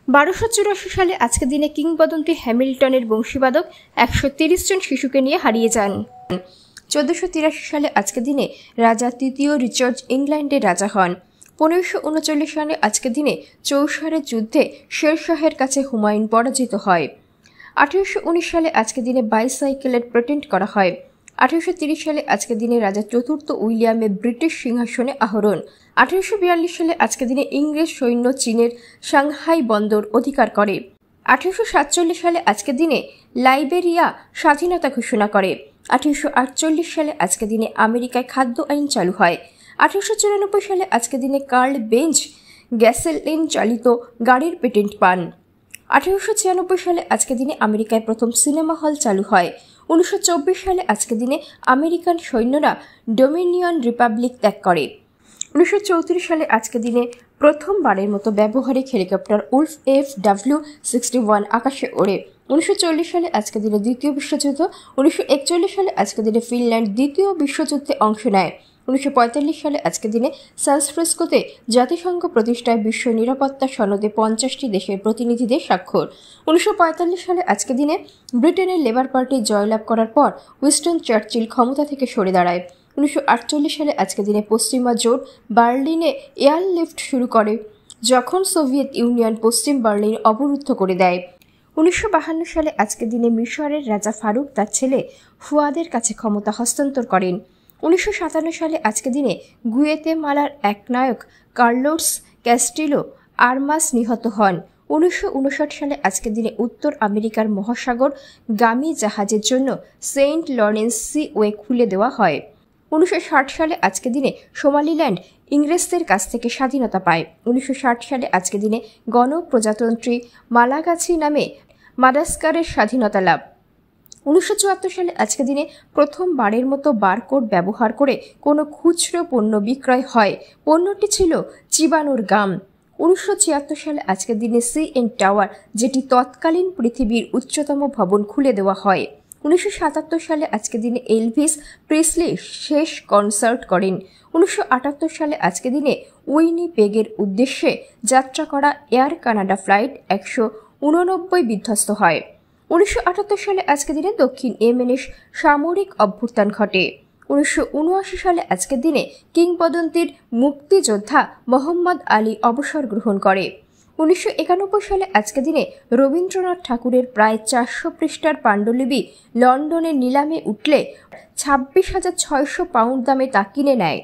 1284 সালে আজকের দিনে কিংবদন্তি হ্যামিল্টনের বংশীবাদক 130 জন শিশুকে নিয়ে হারিয়ে যান। 1483 সালে আজকের দিনে রাজা তৃতীয় রিচার্ড ইংল্যান্ডের রাজা হন। 1539 সালে আজকের দিনে চৌসারের যুদ্ধে শেরশাহের কাছে হুমায়ুন পরাজিত হয়। 1819 সালে আজকের দিনে বাইসাইকেলের পেটেন্ট করা হয়। 1830 সালে আজকের দিনে রাজা চতুর্থ উইলিয়ামের ব্রিটিশ সিংহাসনে আরোহণ। 1842 সালে আজকের দিনে ইংরেজ সৈন্য চীনের সাংহাই বন্দর অধিকার করে। 1847 সালে আজকের দিনে লাইবেরিয়া স্বাধীনতা ঘোষণা করে। 1848 সালে আজকের দিনে আমেরিকায় খাদ্য আইন চালু হয়। 1894 সালে আজকের দিনে কার্ল বেঞ্চ গ্যাসোলিন চালিত গাড়ির পেটেন্ট পান। 1896 সালে আজকের দিনে আমেরিকায় প্রথম সিনেমা হল চালু হয়। 1924 সালে আজকের দিনে আমেরিকান সৈন্যরা ডোমিনিয়ন রিপাবলিক ত্যাগ করে। 1934 সালে আজকের দিনে প্রথমবারের মতো ব্যবহারিক হেলিকপ্টার উলফ FW-61 আকাশে ওড়ে। 1940 সালে আজকের দিনে দ্বিতীয় বিশ্বযুদ্ধ। 1941 সালে আজকের দিনে ফিনল্যান্ড দ্বিতীয় বিশ্বযুদ্ধে অংশ নেয়। 1945 সালে আজকের দিনে সান ফ্রান্সিসকোতে জাতিসংঘ প্রতিষ্ঠায় বিশ্ব নিরাপত্তা সনদে 50টি দেশের প্রতিনিধিদের স্বাক্ষর। 1945 সালে আজকের দিনে ব্রিটেনের লেবার পার্টি জয়লাভ করার পর উইনস্টন চার্চিল ক্ষমতা থেকে সরে দাঁড়ায়। 1948 সালে আজকের দিনে পশ্চিমা জোট বার্লিনে এয়ারলিফট শুরু করে যখন সোভিয়েত ইউনিয়ন পশ্চিম বার্লিন অবরুদ্ধ করে দেয়। 1952 সালে আজকের দিনে মিশরের রাজা ফারুক তার ছেলে ফুয়াদের কাছে ক্ষমতা হস্তান্তর করেন। 1957 সালে আজকের দিনে গুয়েতেমালার এক নায়ক কার্লোস ক্যাস্টিলো আরমাস নিহত হন। 1959 সালে আজকের দিনে উত্তর আমেরিকার মহাসাগর গামী জাহাজের জন্য সেন্ট লরেন্স সিওয়ে খুলে দেওয়া হয়। 1960 সালে আজকের দিনে সোমালিল্যান্ড ইংরেজদের কাছ থেকে স্বাধীনতা পায়। 1960 সালে আজকের দিনে গণপ্রজাতন্ত্রী মালাগাছি নামে মাদাগাস্কারের স্বাধীনতা লাভ। 1974 সালে আজকের দিনে প্রথমবারের মতো বারকোড ব্যবহার করে কোনো খুচরো পণ্য বিক্রয় হয়। পণ্যটি ছিল চিবানোর গাম। 1976 সালে আজকের দিনে CN টাওয়ার, যেটি তৎকালীন পৃথিবীর উচ্চতম ভবন, খুলে দেওয়া হয়। 1977 সালে আজকের দিনে এলভিস প্রিসলি শেষ কনসার্ট করেন। 1978 সালে আজকের দিনে উইনিপেগের উদ্দেশ্যে যাত্রা করা এয়ার কানাডা ফ্লাইট 189 বিধ্বস্ত হয়। 1978 সালে আজকের দিনে দক্ষিণ ইয়েমেনে সামরিক অভ্যুত্থান ঘটে। 1979 সালে আজকের দিনে কিংবদন্তির মুক্তিযোদ্ধা মোহাম্মদ আলী অবসর গ্রহণ করে। 1991 সালে আজকের দিনে রবীন্দ্রনাথ ঠাকুরের প্রায় 400 পৃষ্ঠার পাণ্ডুলিপি লন্ডনের নিলামে উঠলে 26,600 পাউন্ড দামে তা কিনে নেয়।